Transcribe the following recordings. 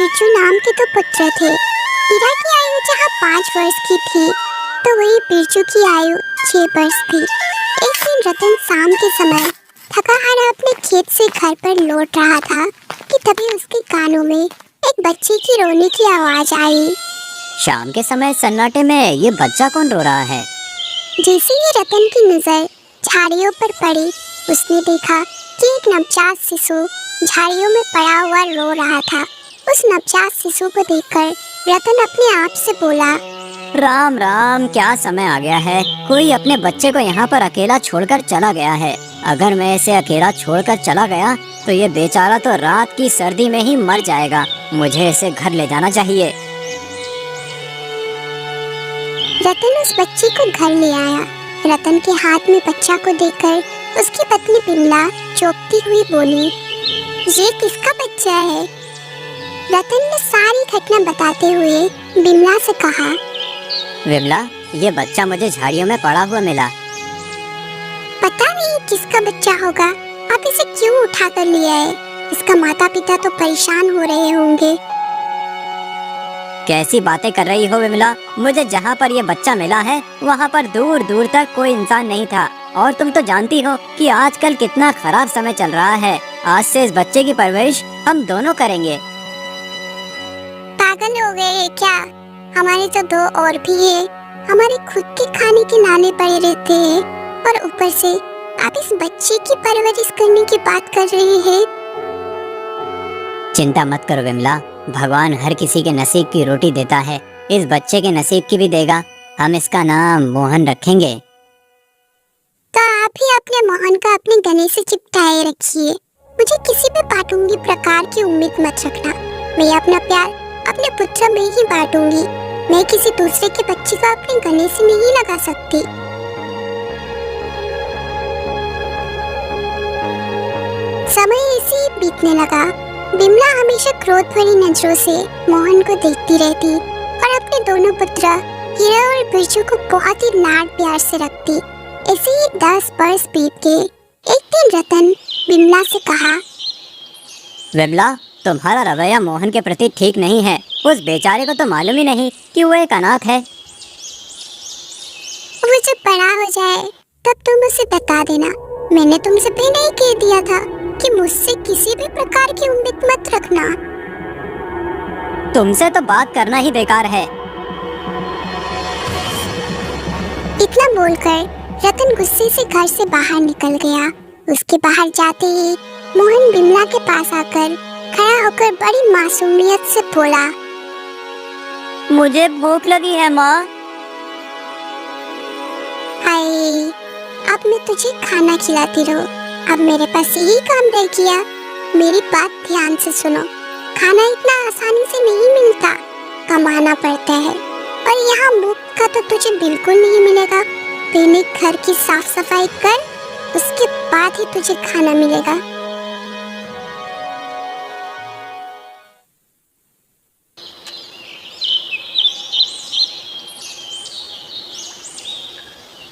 बिरजू नाम के 2 पुत्र थे। हीरा की आयु जहाँ 5 वर्ष की थी तो वही बिरजू की आयु 6 वर्ष थी। एक दिन रतन शाम के समय थका हारा अपने खेत से घर पर लौट रहा था कि तभी उसके कानों में एक बच्चे की रोने की आवाज आई। शाम के समय सन्नाटे में ये बच्चा कौन रो रहा है? जैसे ही रतन की नजर झाड़ियों पर पड़ी, उसने देखा कि एक नवजात शिशु झाड़ियों में पड़ा हुआ रो रहा था। उस नवजात शिशु को देखकर रतन अपने आप से बोला, राम राम, क्या समय आ गया है। कोई अपने बच्चे को यहाँ पर अकेला छोड़कर चला गया है। अगर मैं इसे अकेला छोड़कर चला गया तो ये बेचारा तो रात की सर्दी में ही मर जाएगा। मुझे इसे घर ले जाना चाहिए। रतन उस बच्चे को घर ले आया। रतन के हाथ में बच्चा को देखकर उसकी पत्नी बिमला चौंकती हुई बोली, ये किसका बच्चा है? रतन ने सारी घटना बताते हुए बिमला से कहा, विमला, ये बच्चा मुझे झाड़ियों में पड़ा हुआ मिला। पता नहीं किसका बच्चा होगा। आप इसे क्यों उठा कर लिया है? इसका माता पिता तो परेशान हो रहे होंगे। कैसी बातें कर रही हो विमला? मुझे जहाँ पर ये बच्चा मिला है वहाँ पर दूर दूर तक कोई इंसान नहीं था। और तुम तो जानती हो कि आजकल कितना खराब समय चल रहा है। आज से इस बच्चे की परवरिश हम दोनों करेंगे। पागल हो गए हैं क्या? हमारे तो 2 और भी है। हमारे खुद के खाने के नाले पड़े रहते हैं और ऊपर से आप इस बच्चे की परवरिश करने की बात कर रहे हैं। चिंता मत करो विमला, भगवान हर किसी के नसीब की रोटी देता है। इस बच्चे के नसीब की भी देगा। हम इसका नाम मोहन रखेंगे। तो आप ही अपने मोहन का अपने गले से चिपकाए रखिए। मुझे किसी भी बाटूंगी प्रकार की उम्मीद मत रखना। मैं अपना प्यार अपने पुत्र में ही बांटूंगी। मैं किसी दूसरे के बच्चे को अपने गले से नहीं लगा सकती। समय ऐसे ही बीतने लगा। बिमला हमेशा क्रोध भरी नजरों से मोहन को देखती रहती और अपने दोनों पुत्र हीरा और बिरजू को बहुत ही लाड प्यार से रखती। ऐसे ही 10 वर्ष बीत गए। एक दिन रतन बिमला से कहा, विमला, तुम्हारा रवैया मोहन के प्रति ठीक नहीं है। उस बेचारे को तो मालूम ही नहीं कि वो एक अनाथ है। वो जब बड़ा हो जाए तब तुम उसे बता देना। मैंने तुमसे पहले ही कह दिया था कि मुझसे किसी भी प्रकार की उम्मीद मत रखना। तुमसे तो बात करना ही बेकार है। इतना बोलकर रतन गुस्से से घर से बाहर निकल गया। उसके बाहर जाते ही मोहन बिमला के पास आकर खड़ा होकर बड़ी मासूमियत से बोला, मुझे भूख लगी है माँ। हाय, अब मैं तुझे खाना खिलाती रहूं। अब मेरे पास यही काम रह गया। मेरी बात ध्यान से सुनो। खाना इतना आसानी से नहीं मिलता, कमाना पड़ता है। और यहाँ मुफ्त का तो तुझे बिल्कुल नहीं मिलेगा। पहले घर की साफ सफाई कर, उसके बाद ही तुझे खाना मिलेगा।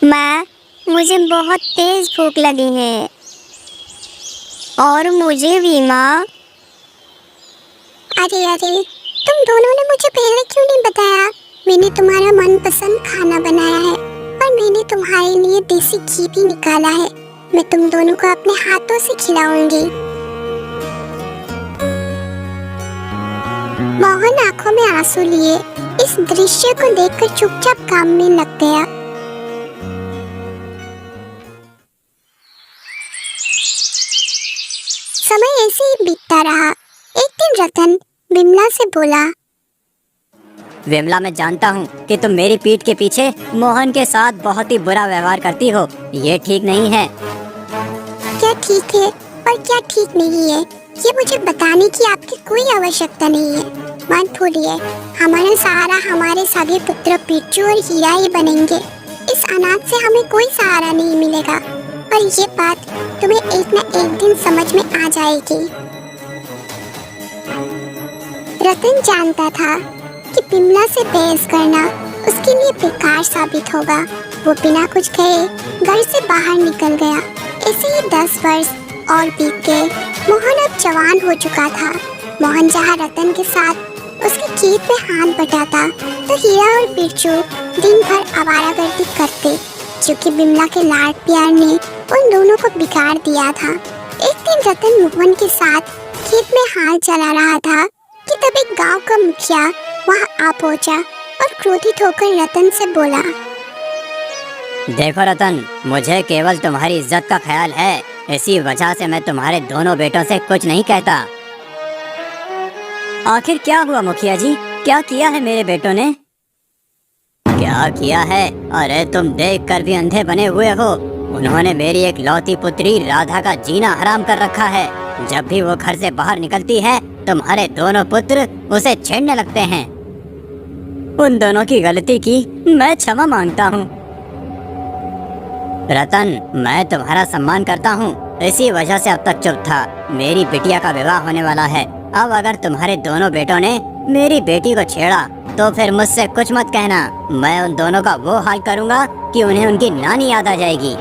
माँ, मुझे बहुत तेज भूख लगी है। और मुझे भी माँ। अरे अरे, तुम दोनों ने मुझे पहले क्यों नहीं बताया? मैंने तुम्हारा मनपसंद खाना बनाया है और मैंने तुम्हारे लिए देसी घी भी निकाला है। मैं तुम दोनों को अपने हाथों से खिलाऊंगी। मोहन आंखों में आंसू लिए इस दृश्य को देखकर चुपचाप काम में लग गया। समय ऐसे ही बीतता रहा। एक दिन रतन बिमला से बोला, विमला, मैं जानता हूँ कि तुम मेरी पीठ के पीछे मोहन के साथ बहुत ही बुरा व्यवहार करती हो। ये ठीक नहीं है। क्या ठीक है और क्या ठीक नहीं है, ये मुझे बताने की आपकी कोई आवश्यकता नहीं है। मत भूलिए, हमारा सहारा हमारे सभी पुत्र बिरजू और हीरा ही बनेंगे। इस अनाथ से हमें कोई सहारा नहीं मिलेगा और ये बात तुम्हें एक न एक दिन समझ में आ जाएगी। रतन जानता था कि बिमला से बहस करना उसके लिए बेकार साबित होगा। वो बिना कुछ कहे घर से बाहर निकल गया। ऐसे ही 10 वर्ष और बीत गए। मोहन अब जवान हो चुका था। मोहन जहाँ रतन के साथ उसके खेत में हाथ बटाता तो हीरा और बिरजू दिन भर आवारागर्दी करते, क्योंकि बिमला के लाड प्यार ने उन दोनों को बिगाड़ दिया था। एक दिन रतन मोहन के साथ खेत में हाल चला रहा था कि तब एक गांव का मुखिया वहां आ पहुंचा और क्रोधित होकर रतन से बोला, देखो रतन, मुझे केवल तुम्हारी इज्जत का ख्याल है, इसी वजह से मैं तुम्हारे दोनों बेटों से कुछ नहीं कहता। आखिर क्या हुआ मुखिया जी, क्या किया है मेरे बेटों ने? क्या किया है? अरे तुम देख कर भी अंधे बने हुए हो। उन्होंने मेरी एक लौती पुत्री राधा का जीना हराम कर रखा है। जब भी वो घर से बाहर निकलती है तुम्हारे दोनों पुत्र उसे छेड़ने लगते हैं। उन दोनों की गलती की मैं क्षमा मांगता हूँ। रतन, मैं तुम्हारा सम्मान करता हूँ, इसी वजह से अब तक चुप था। मेरी बिटिया का विवाह होने वाला है। अब अगर तुम्हारे दोनों बेटों ने मेरी बेटी को छेड़ा तो फिर मुझसे कुछ मत कहना। मैं उन दोनों का वो हाल करूँगा कि उन्हें उनकी नानी याद आ जाएगी।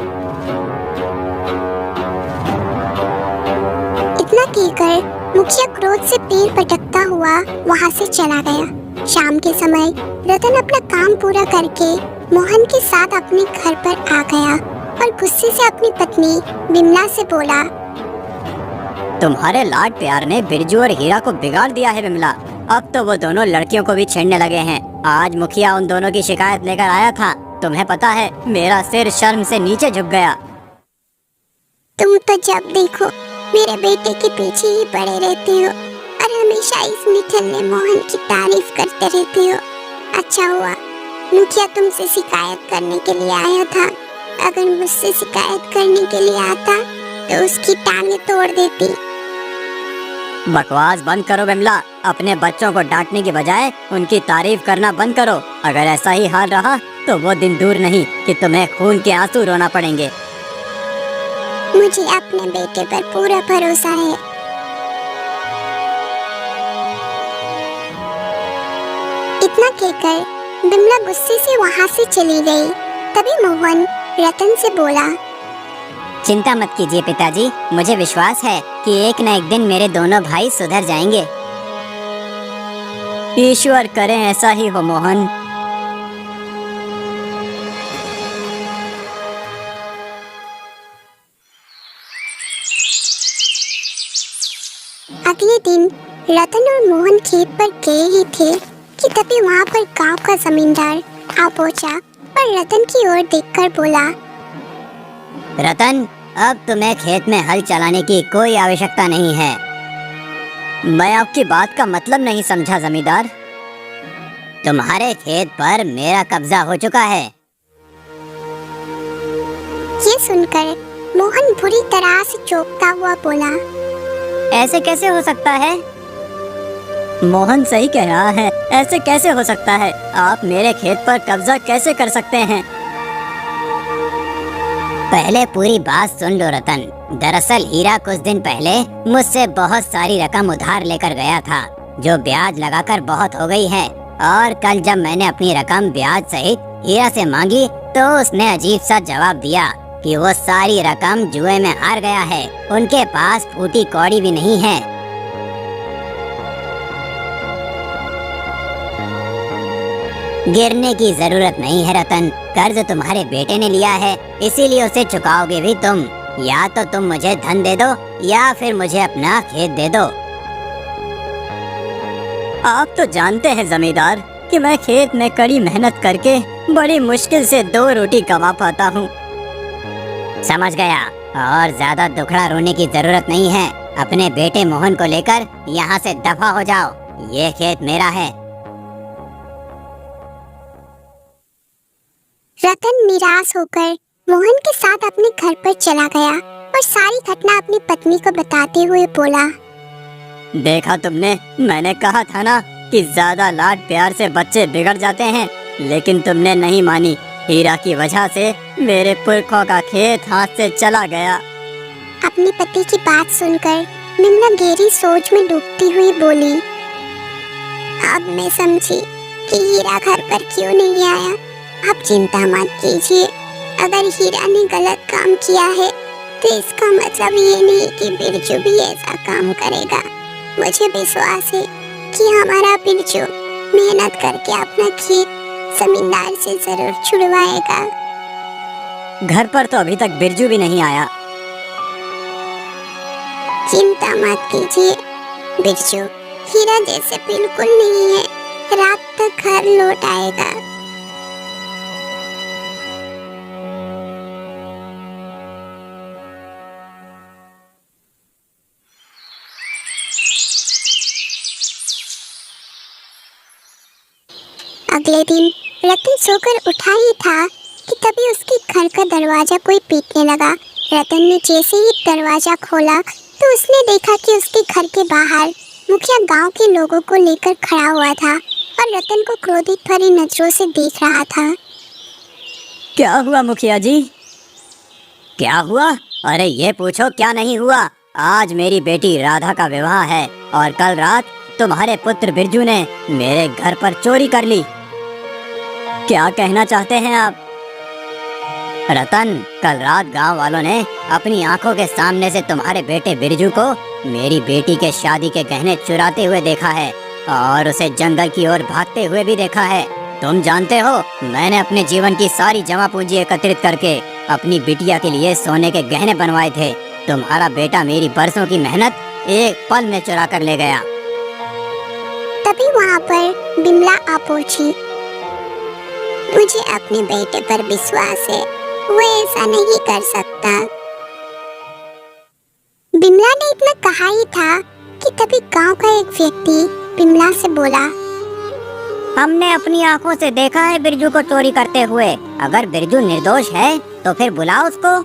इतना कहकर मुखिया क्रोध से पैर पटकता हुआ वहां से चला गया। शाम के समय रतन अपना काम पूरा करके मोहन के साथ अपने घर पर आ गया और गुस्से से अपनी पत्नी बिमला से बोला, तुम्हारे लाड प्यार ने बिरजू और हीरा को बिगाड़ दिया है बिमला। अब तो वो दोनों लड़कियों को भी छेड़ने लगे हैं। आज मुखिया उन दोनों की शिकायत लेकर आया था। तुम्हें पता है मेरा सिर शर्म से नीचे झुक गया। तुम तो जब देखो मेरे बेटे के पीछे ही पड़े रहते हो और हमेशा इस निठल्ले मोहन की तारीफ करते रहते हो। अच्छा हुआ मुखिया तुमसे शिकायत करने के लिए आया था। अगर मुझसे शिकायत करने के लिए आता तो उसकी टांगे तोड़ देती। बकवास बंद करो बिमला। अपने बच्चों को डांटने की बजाय उनकी तारीफ करना बंद करो। अगर ऐसा ही हाल रहा तो वो दिन दूर नहीं कि तुम्हें खून के आंसू रोना पड़ेंगे। मुझे अपने बेटे पर पूरा भरोसा है। इतना कहकर बिमला गुस्से से वहां से चली गई। तभी मोहन रतन से बोला, चिंता मत कीजिए पिताजी, मुझे विश्वास है कि एक न एक दिन मेरे दोनों भाई सुधर जाएंगे। ईश्वर करे ऐसा ही हो मोहन। अगले दिन रतन और मोहन खेत पर गए ही थे कि तभी वहाँ पर गांव का जमींदार आ पहुँचा और रतन की ओर देखकर बोला, रतन, अब तुम्हें खेत में हल चलाने की कोई आवश्यकता नहीं है। मैं आपकी बात का मतलब नहीं समझा जमींदार। तुम्हारे खेत पर मेरा कब्जा हो चुका है। ये सुनकर मोहन बुरी तरह से चौंकता हुआ बोला, ऐसे कैसे हो सकता है? मोहन सही कह रहा है, ऐसे कैसे हो सकता है? आप मेरे खेत पर कब्जा कैसे कर सकते हैं? पहले पूरी बात सुन लो रतन। दरअसल हीरा कुछ दिन पहले मुझसे बहुत सारी रकम उधार लेकर गया था, जो ब्याज लगाकर बहुत हो गई है। और कल जब मैंने अपनी रकम ब्याज सहित हीरा से मांगी तो उसने अजीब सा जवाब दिया कि वो सारी रकम जुए में हार गया है। उनके पास फूटी कौड़ी भी नहीं है। गिरने की जरूरत नहीं है रतन, कर्ज तुम्हारे बेटे ने लिया है, इसीलिए उसे चुकाओगे भी तुम। या तो तुम मुझे धन दे दो या फिर मुझे अपना खेत दे दो। आप तो जानते हैं जमींदार कि मैं खेत में कड़ी मेहनत करके बड़ी मुश्किल से 2 रोटी कमा पाता हूँ। समझ गया, और ज्यादा दुखड़ा रोने की जरूरत नहीं है। अपने बेटे मोहन को लेकर यहाँ से दफा हो जाओ। ये खेत मेरा है। रतन निराश होकर मोहन के साथ अपने घर पर चला गया और सारी घटना अपनी पत्नी को बताते हुए बोला, देखा तुमने, मैंने कहा था ना कि ज्यादा लाड प्यार से बच्चे बिगड़ जाते हैं, लेकिन तुमने नहीं मानी। हीरा की वजह से मेरे पुरखों का खेत हाथ से चला गया। अपने पति की बात सुनकर बिमला गहरी सोच में डूबती हुई बोली, अब मैं समझी कि हीरा घर पर क्यों नहीं आया। आप चिंता मत कीजिए, अगर हीरा ने गलत काम किया है तो इसका मतलब ये नहीं कि बिरजू भी ऐसा काम करेगा। मुझे विश्वास है कि हमारा बिरजू मेहनत करके अपना खेत जमींदार से जरूर छुड़वाएगा। घर पर तो अभी तक बिरजू भी नहीं आया। चिंता मत कीजिए, बिरजू हीरा जैसे बिल्कुल नहीं है, रात तक घर लौट आएगा। अगले दिन रतन सोकर उठा ही था कि तभी उसके घर का दरवाजा कोई पीटने लगा। रतन ने जैसे ही दरवाजा खोला तो उसने देखा कि उसके घर के बाहर मुखिया गांव के लोगों को लेकर खड़ा हुआ था और रतन को क्रोधित भरी नजरों से देख रहा था। क्या हुआ मुखिया जी? क्या हुआ? अरे ये पूछो क्या नहीं हुआ। आज मेरी बेटी राधा का विवाह है और कल रात तुम्हारे पुत्र बिरजू ने मेरे घर पर चोरी कर ली। क्या कहना चाहते हैं आप? रतन, कल रात गांव वालों ने अपनी आंखों के सामने से तुम्हारे बेटे बिरजू को मेरी बेटी के शादी के गहने चुराते हुए देखा है और उसे जंगल की ओर भागते हुए भी देखा है। तुम जानते हो, मैंने अपने जीवन की सारी जमा पूंजी एकत्रित करके अपनी बिटिया के लिए सोने के गहने बनवाए थे। तुम्हारा बेटा मेरी बरसों की मेहनत एक पल में चुरा कर ले गया। तभी वहाँ पर बिमला आ पहुंची। मुझे अपने बेटे पर विश्वास है, वो ऐसा नहीं कर सकता। बिमला ने इतना कहा ही था कि तभी गांव का एक व्यक्ति बिमला से बोला, हमने अपनी आंखों से देखा है बिरजू को चोरी करते हुए। अगर बिरजू निर्दोष है तो फिर बुलाओ उसको।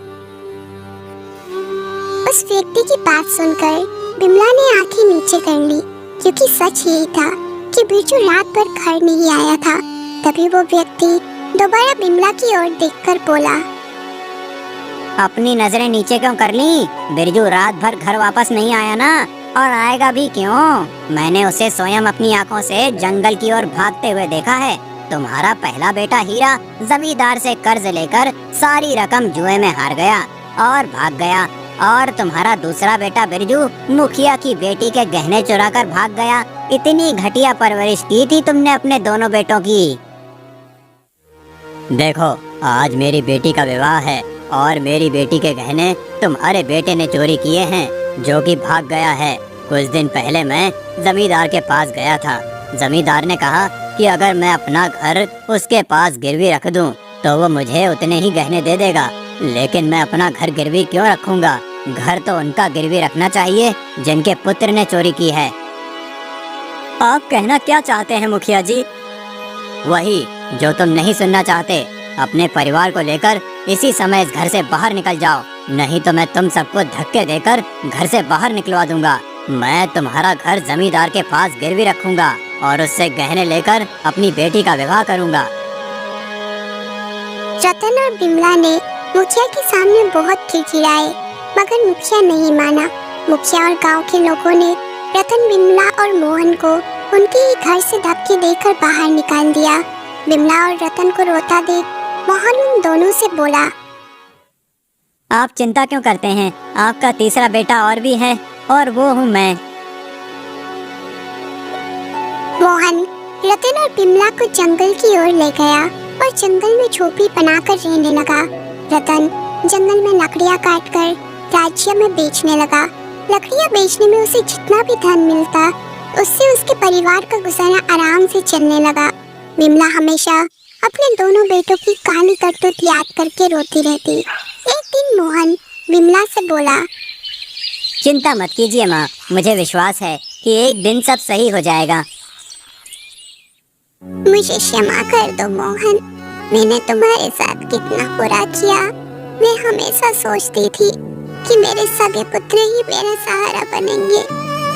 उस व्यक्ति की बात सुनकर बिमला ने आंखें नीचे कर ली, क्योंकि सच यही था कि बिरजू रात भर घर नहीं आया था। तभी वो व्यक्ति दोबारा बिमला की ओर देखकर बोला, अपनी नजरें नीचे क्यों कर ली? बिरजू रात भर घर वापस नहीं आया ना, और आएगा भी क्यों? मैंने उसे स्वयं अपनी आंखों से जंगल की ओर भागते हुए देखा है। तुम्हारा पहला बेटा हीरा जमींदार से कर्ज लेकर सारी रकम जुए में हार गया और भाग गया, और तुम्हारा दूसरा बेटा बिरजू मुखिया की बेटी के गहने चुरा कर भाग गया। इतनी घटिया परवरिश की थी तुमने अपने दोनों बेटों की। देखो, आज मेरी बेटी का विवाह है और मेरी बेटी के गहने तुम्हारे बेटे ने चोरी किए हैं, जो कि भाग गया है। कुछ दिन पहले मैं जमींदार के पास गया था। जमींदार ने कहा कि अगर मैं अपना घर उसके पास गिरवी रख दूं तो वो मुझे उतने ही गहने दे देगा, लेकिन मैं अपना घर गिरवी क्यों रखूंगा? घर तो उनका गिरवी रखना चाहिए जिनके पुत्र ने चोरी की है। आप कहना क्या चाहते हैं मुखिया जी? वही जो तुम नहीं सुनना चाहते। अपने परिवार को लेकर इसी समय इस घर से बाहर निकल जाओ, नहीं तो मैं तुम सबको धक्के देकर घर से बाहर निकलवा दूंगा। मैं तुम्हारा घर जमींदार के पास गिरवी रखूंगा और उससे गहने लेकर अपनी बेटी का विवाह करूंगा। रतन और बिमला ने मुखिया के सामने बहुत खिड़खिड़ाए, मगर मुखिया नहीं माना। मुखिया और गांव के लोगों ने रतन, बिमला और मोहन को उनके ही घर से धक्के देकर बाहर निकाल दिया। बिमला और रतन को रोता देख मोहन उन दोनों से बोला, आप चिंता क्यों करते हैं? आपका तीसरा बेटा और भी है, और वो हूँ मैं। मोहन रतन और बिमला को जंगल की ओर ले गया और जंगल में झोपड़ी बनाकर रहने लगा। रतन जंगल में लकड़ियाँ काटकर राज्य में बेचने लगा। लकड़ियाँ बेचने में उसे जितना भी धन मिलता, उससे उसके परिवार का गुजारा आराम से चलने लगा। बिमला हमेशा अपने दोनों बेटों की काली करतूत याद करके रोती रहती। एक दिन मोहन बिमला से बोला, चिंता मत कीजिए माँ, मुझे विश्वास है कि एक दिन सब सही हो जाएगा। मुझे क्षमा कर दो मोहन, मैंने तुम्हारे साथ कितना बुरा किया। मैं हमेशा सोचती थी कि मेरे सगे पुत्र ही मेरा सहारा बनेंगे,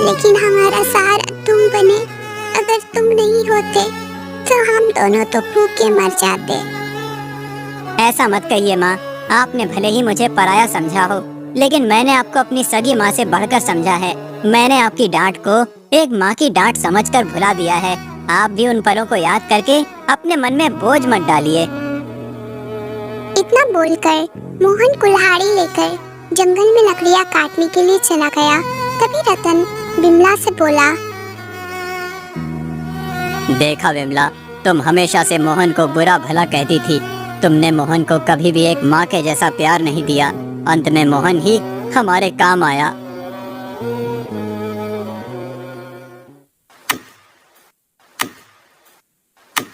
लेकिन हमारा सहारा तुम बने। अगर तुम नहीं होते तो हम दोनों तो भूखे मर जाते। ऐसा मत कहिए माँ, आपने भले ही मुझे पराया समझा हो, लेकिन मैंने आपको अपनी सगी माँ से बढ़कर समझा है। मैंने आपकी डांट को एक माँ की डांट समझकर भुला दिया है। आप भी उन पलों को याद करके अपने मन में बोझ मत डालिए। इतना बोलकर मोहन कुल्हाड़ी लेकर जंगल में लकड़ियाँ काटने के लिए चला गया। तभी रतन बिमला से बोला, देखा विमला, तुम हमेशा से मोहन को बुरा भला कहती थी। तुमने मोहन को कभी भी एक माँ के जैसा प्यार नहीं दिया। अंत में मोहन ही हमारे काम आया।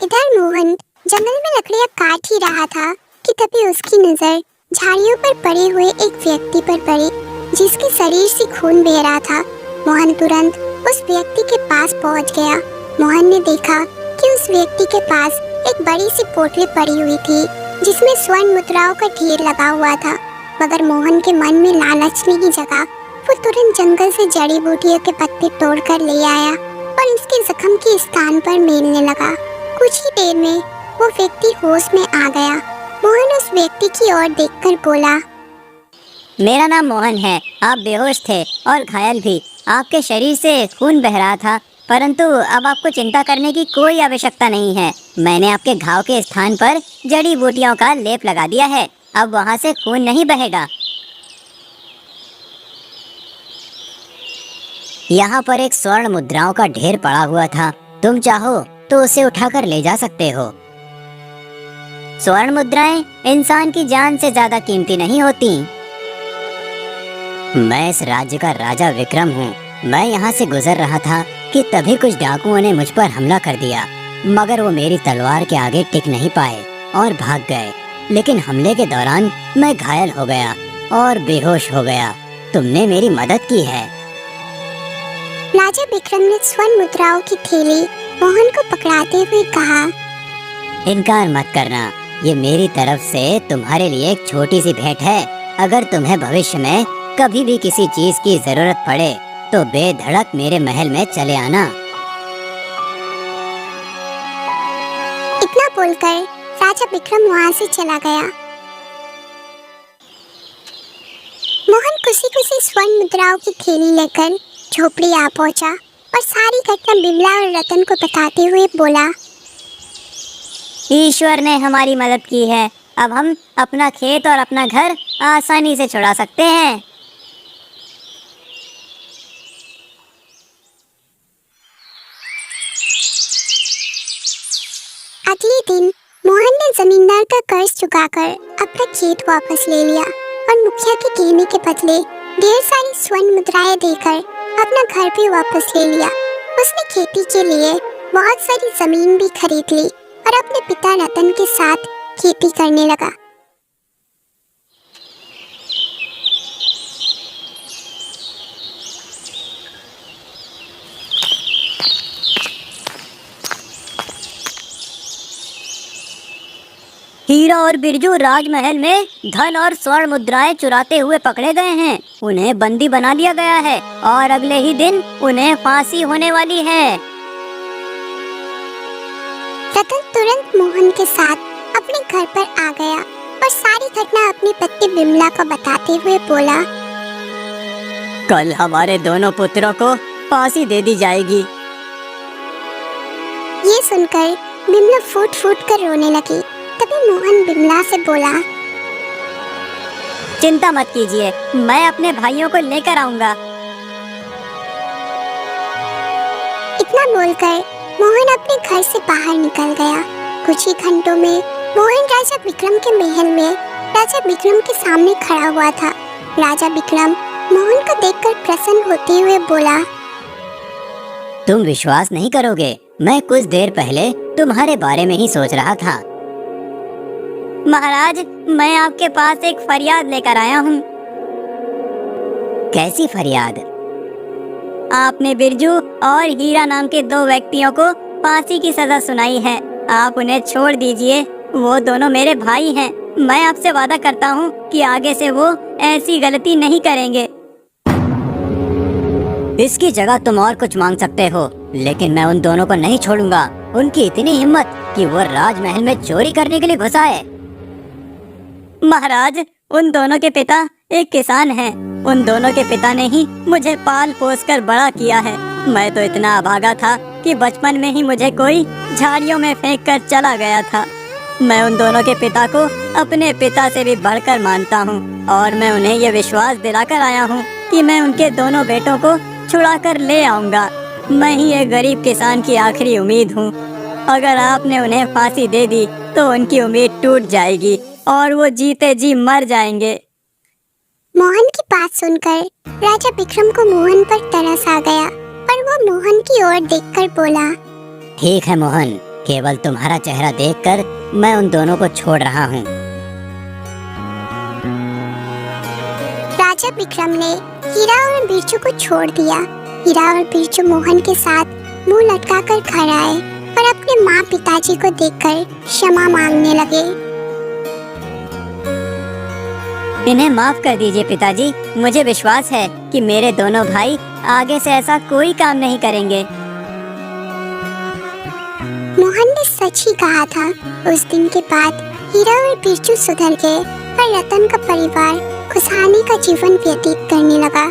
इधर मोहन जंगल में लकड़ियां काट ही रहा था कि तभी उसकी नजर झाड़ियों पर पड़े हुए एक व्यक्ति पर पड़ी, जिसके शरीर से खून बह रहा था। मोहन तुरंत उस व्यक्ति के पास पहुंच गया। मोहन ने देखा कि उस व्यक्ति के पास एक बड़ी सी पोटली पड़ी हुई थी, जिसमें स्वर्ण मुद्राओं का ढेर लगा हुआ था। मगर मोहन के मन में लालचने की जगह वो तुरंत जंगल से जड़ी बूटियों के पत्ते तोड़कर ले आया और इसके जख्म के स्थान पर मेलने लगा। कुछ ही देर में वो व्यक्ति होश में आ गया। मोहन उस व्यक्ति की ओर देखकर बोला, मेरा नाम मोहन है। आप बेहोश थे और घायल भी। आपके शरीर से खून बह रहा था, परंतु अब आपको चिंता करने की कोई आवश्यकता नहीं है। मैंने आपके घाव के स्थान पर जड़ी बूटियों का लेप लगा दिया है। अब वहाँ से खून नहीं बहेगा। यहाँ पर एक स्वर्ण मुद्राओं का ढेर पड़ा हुआ था। तुम चाहो तो उसे उठाकर ले जा सकते हो। स्वर्ण मुद्राएं इंसान की जान से ज्यादा कीमती नहीं होती। मैं इस राज्य का राजा विक्रम हूँ। मैं यहाँ से गुजर रहा था कि तभी कुछ डाकुओं ने मुझ पर हमला कर दिया, मगर वो मेरी तलवार के आगे टिक नहीं पाए और भाग गए। लेकिन हमले के दौरान मैं घायल हो गया और बेहोश हो गया। तुमने मेरी मदद की है। राजा विक्रम ने स्वर्ण मुद्राओं की थैली मोहन को पकड़ाते हुए कहा, इनकार मत करना। ये मेरी तरफ से तुम्हारे लिए एक छोटी सी भेंट है। अगर तुम्हें भविष्य में कभी भी किसी चीज की जरूरत पड़े तो बेधड़क मेरे महल में चले आना। इतना बोलकर राजा विक्रम वहाँ से चला गया। मोहन खुशी खुशी स्वर्ण मुद्राओं की थैली लेकर झोपड़ी आ पहुंचा और सारी घटना बिमला और रतन को बताते हुए बोला, ईश्वर ने हमारी मदद की है। अब हम अपना खेत और अपना घर आसानी से छुड़ा सकते हैं। अगले दिन मोहन ने जमींदार का कर्ज चुकाकर अपना खेत वापस ले लिया और मुखिया के कहने के बदले ढेर सारी स्वर्ण मुद्राएं देकर अपना घर भी वापस ले लिया। उसने खेती के लिए बहुत सारी जमीन भी खरीद ली और अपने पिता रतन के साथ खेती करने लगा। हीरा और बिरजू राजमहल में धन और स्वर्ण मुद्राएं चुराते हुए पकड़े गए हैं। उन्हें बंदी बना लिया गया है और अगले ही दिन उन्हें फांसी होने वाली है। रतन तुरंत मोहन के साथ अपने घर पर आ गया और सारी घटना अपनी पत्नी बिमला को बताते हुए बोला, कल हमारे दोनों पुत्रों को फांसी दे दी जाएगी। ये सुनकर बिमला फूट फूट कर रोने लगी। तभी मोहन बिमला से बोला, चिंता मत कीजिए, मैं अपने भाइयों को लेकर आऊंगा। इतना बोलकर मोहन अपने घर से बाहर निकल गया। कुछ ही घंटों में मोहन राजा विक्रम के महल में राजा विक्रम के सामने खड़ा हुआ था। राजा विक्रम मोहन को देखकर प्रसन्न होते हुए बोला, तुम विश्वास नहीं करोगे, मैं कुछ देर पहले तुम्हारे बारे में ही सोच रहा था। महाराज, मैं आपके पास एक फरियाद लेकर आया हूँ। कैसी फरियाद? आपने बिरजू और हीरा नाम के दो व्यक्तियों को फांसी की सजा सुनाई है। आप उन्हें छोड़ दीजिए, वो दोनों मेरे भाई हैं। मैं आपसे वादा करता हूँ कि आगे से वो ऐसी गलती नहीं करेंगे। इसकी जगह तुम और कुछ मांग सकते हो, लेकिन मैं उन दोनों को नहीं छोड़ूंगा। उनकी इतनी हिम्मत कि वो राजमहल में चोरी करने के लिए घुस आए। महाराज, उन दोनों के पिता एक किसान हैं। उन दोनों के पिता ने ही मुझे पाल पोस कर बड़ा किया है। मैं तो इतना अभागा था कि बचपन में ही मुझे कोई झाड़ियों में फेंक कर चला गया था। मैं उन दोनों के पिता को अपने पिता से भी बढ़कर मानता हूँ और मैं उन्हें ये विश्वास दिलाकर आया हूँ कि मैं उनके दोनों बेटों को छुड़ा कर ले आऊंगा। मैं ही एक गरीब किसान की आखिरी उम्मीद हूँ। अगर आपने उन्हें फांसी दे दी तो उनकी उम्मीद टूट जाएगी और वो जीते जी मर जाएंगे। मोहन की बात सुनकर राजा विक्रम को मोहन पर तरस आ गया और वो मोहन की ओर देखकर बोला, ठीक है मोहन, केवल तुम्हारा चेहरा देखकर मैं उन दोनों को छोड़ रहा हूँ। राजा विक्रम ने हीरा और बिरजू को छोड़ दिया। हीरा और बिरजू मोहन के साथ मुंह लटकाकर घर आए और अपने माँ पिताजी को देखकर क्षमा मांगने लगे। इन्हें माफ कर दीजिए पिताजी, मुझे विश्वास है कि मेरे दोनों भाई आगे से ऐसा कोई काम नहीं करेंगे। मोहन ने सच ही कहा था। उस दिन के बाद हीरा और बिरजू सुधर गए और रतन का परिवार खुशहाली का जीवन व्यतीत करने लगा।